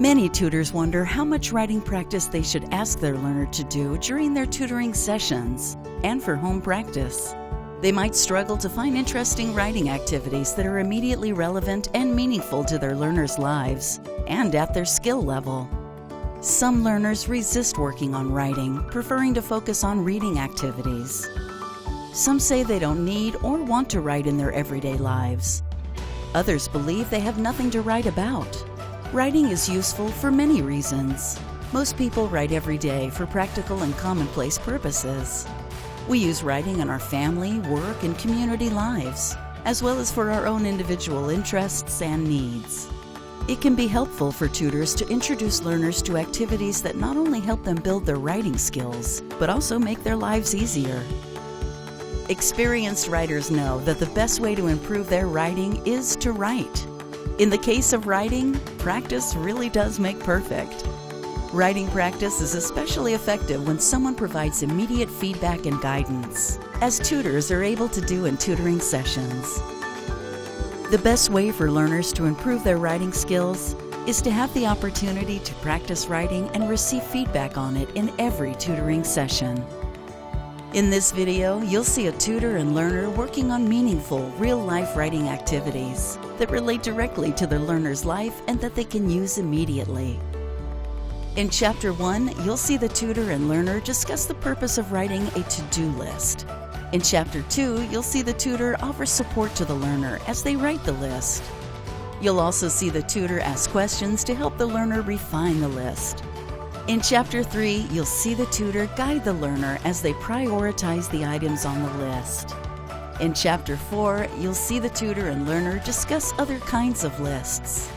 Many tutors wonder how much writing practice they should ask their learner to do during their tutoring sessions and for home practice. They might struggle to find interesting writing activities that are immediately relevant and meaningful to their learners' lives and at their skill level. Some learners resist working on writing, preferring to focus on reading activities. Some say they don't need or want to write in their everyday lives. Others believe they have nothing to write about. Writing is useful for many reasons. Most people write every day for practical and commonplace purposes. We use writing in our family, work, and community lives, as well as for our own individual interests and needs. It can be helpful for tutors to introduce learners to activities that not only help them build their writing skills, but also make their lives easier. Experienced writers know that the best way to improve their writing is to write. In the case of writing, practice really does make perfect. Writing practice is especially effective when someone provides immediate feedback and guidance, as tutors are able to do in tutoring sessions. The best way for learners to improve their writing skills is to have the opportunity to practice writing and receive feedback on it in every tutoring session. In this video, you'll see a tutor and learner working on meaningful, real-life writing activities that relate directly to their learner's life and that they can use immediately. In Chapter 1, you'll see the tutor and learner discuss the purpose of writing a to-do list. In Chapter 2, you'll see the tutor offer support to the learner as they write the list. You'll also see the tutor ask questions to help the learner refine the list. In Chapter 3, you'll see the tutor guide the learner as they prioritize the items on the list. In Chapter 4, you'll see the tutor and learner discuss other kinds of lists.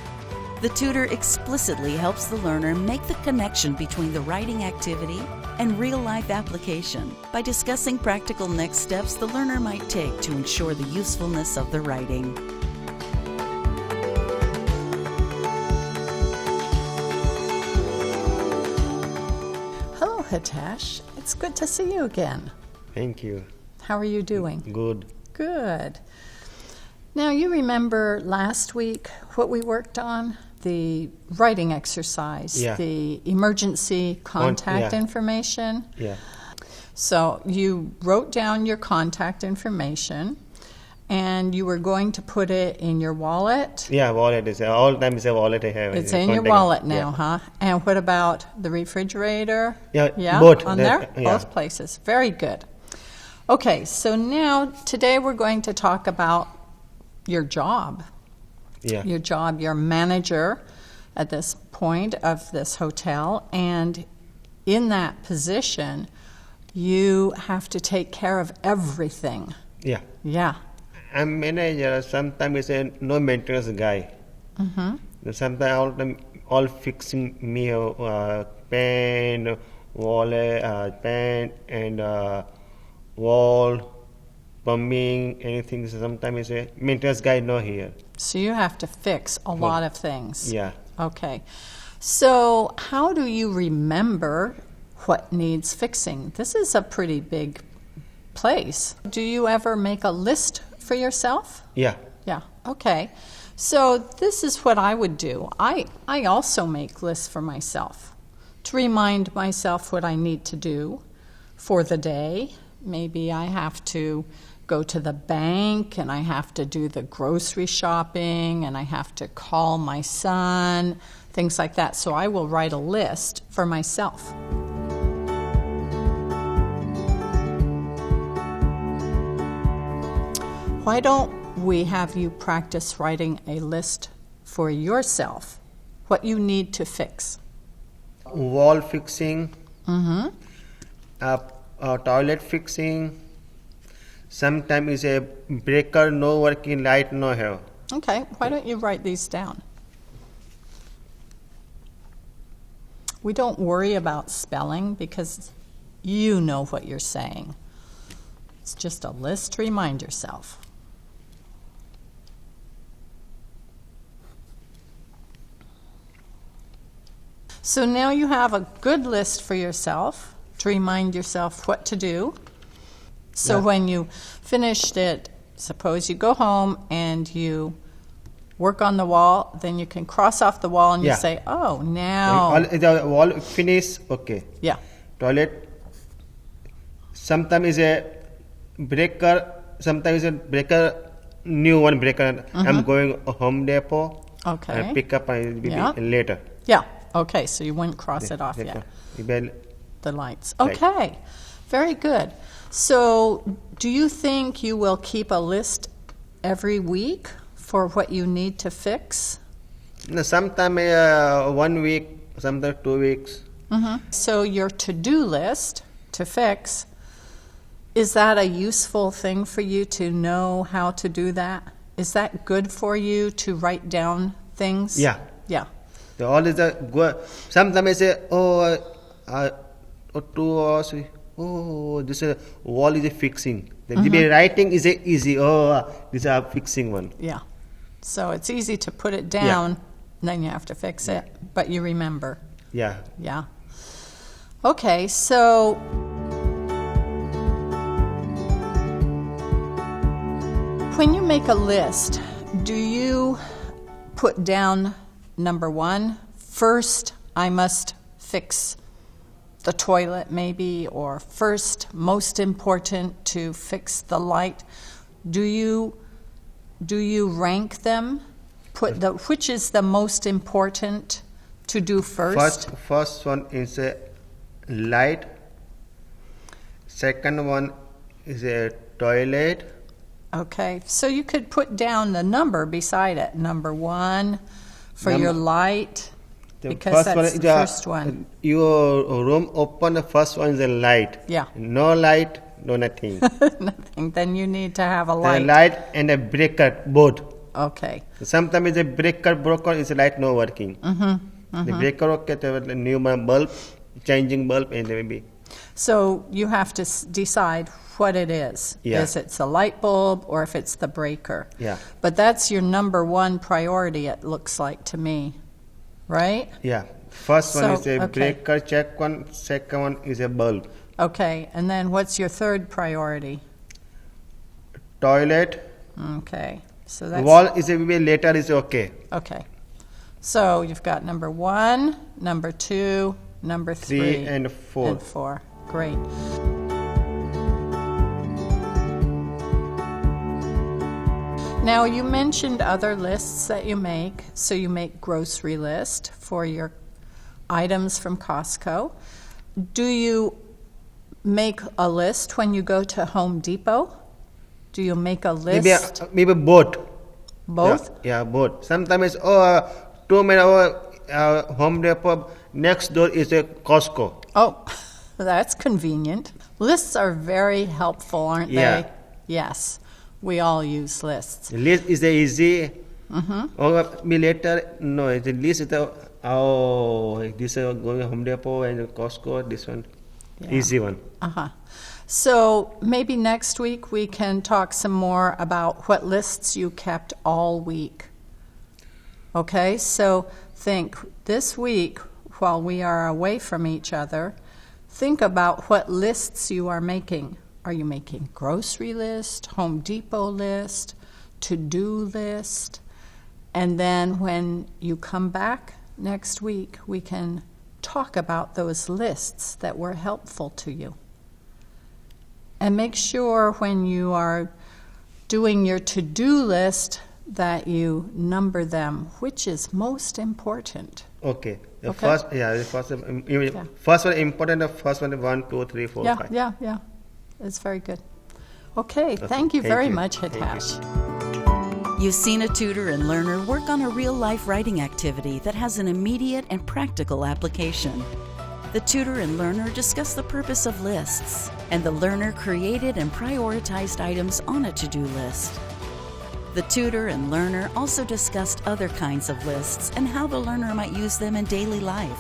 The tutor explicitly helps the learner make the connection between the writing activity and real-life application by discussing practical next steps the learner might take to ensure the usefulness of the writing. Hello, Hatash. It's good to see you again. Thank you. How are you doing? Good. Good. Now, you remember last week what we worked on? The writing exercise, the emergency contact information. Yeah. So you wrote down your contact information, and you were going to put it in your wallet. Yeah, wallet is all time is a wallet I have. It's in your wallet now, huh? And what about the refrigerator? Yeah, both. On there? Both places. Very good. Okay, so now today we're going to talk about your job. Yeah. Your job, you're manager at this point of this hotel, and in that position, you have to take care of everything. Yeah. Yeah. I'm manager. Sometimes it's a no maintenance guy. Mm-hmm. Sometimes all fixing me pen, wall, pen and wall, plumbing, anything. Sometimes it's a maintenance guy not here. So you have to fix a lot of things. Yeah. Okay. So how do you remember what needs fixing? This is a pretty big place. Do you ever make a list for yourself? Yeah. Yeah. Okay. So this is what I would do. I also make lists for myself to remind myself what I need to do for the day. Maybe I have to go to the bank, and I have to do the grocery shopping, and I have to call my son, things like that. So I will write a list for myself. Why don't we have you practice writing a list for yourself, what you need to fix? Wall fixing, Mm-hmm. toilet fixing. Sometimes it's a breaker, no working light, no have. Okay, why don't you write these down? We don't worry about spelling because you know what you're saying. It's just a list to remind yourself. So now you have a good list for yourself to remind yourself what to do. So when you finished it, suppose you go home and you work on the wall, then you can cross off the wall and you say, oh, now. The wall finish, okay. Yeah. Toilet, sometimes is a breaker, sometimes a breaker, new one breaker. I'm going Home Depot. Okay. And pick up later. Yeah. Okay, so you wouldn't cross it off yet. The lights. Okay. Very good. So do you think you will keep a list every week for what you need to fix? No, sometime 1 week, sometimes 2 weeks. So your to-do list to fix, is that a useful thing for you to know how to do that? Is that good for you to write down things? Yeah. Yeah. The all is good. Sometimes I say, 2 hours. Oh, this wall is fixing. The writing is easy. Oh, this is a fixing one. Yeah. So it's easy to put it down, and then you have to fix it, but you remember. Yeah. Yeah. Okay, so when you make a list, do you put down number 1, first I must fix the toilet maybe, or first, most important, to fix the light? Do you rank them? Which is the most important to do first? First one is a light. Second one is a toilet. Okay, so you could put down the number beside it. Number 1 for your light, because that's the first one. Your room open, the first one is a light. Yeah. No light, no nothing. Nothing. Then you need to have a light. A light and a breaker, both. Okay. Sometimes the breaker broken, is light not working. The breaker okay, the new bulb, changing bulb, and maybe. So you have to decide what it is. Yeah. If it's a light bulb or if it's the breaker. Yeah. But that's your number 1 priority, it looks like to me, right? Yeah. First one is a breaker, check one. Second one is a bulb. Okay. And then what's your third priority? Toilet. Okay. So that's wall is a bit later is okay. Okay. So you've got number 1, number 2, number 3 and 4. And 4. Great. Now you mentioned other lists that you make. So you make grocery list for your items from Costco. Do you make a list when you go to Home Depot? Do you make a list? Maybe both. Both? Yeah, both. Sometimes 2 minutes Home Depot, next door is a Costco. Oh, that's convenient. Lists are very helpful, aren't they? Yes. We all use lists. The list is easy. Or me later, no, the list is this is going Home Depot and Costco, this one, easy one. So maybe next week we can talk some more about what lists you kept all week. Okay, so think this week, while we are away from each other, think about what lists you are making. Are you making grocery list, Home Depot list, to-do list? And then when you come back next week, we can talk about those lists that were helpful to you. And make sure when you are doing your to-do list that you number them, which is most important. Okay. The first one important. The first one 1, 2, 3, 4, 5. Yeah. That's very good. Okay. Thank you very much, Hatash. You've seen a tutor and learner work on a real-life writing activity that has an immediate and practical application. The tutor and learner discussed the purpose of lists, and the learner created and prioritized items on a to-do list. The tutor and learner also discussed other kinds of lists and how the learner might use them in daily life.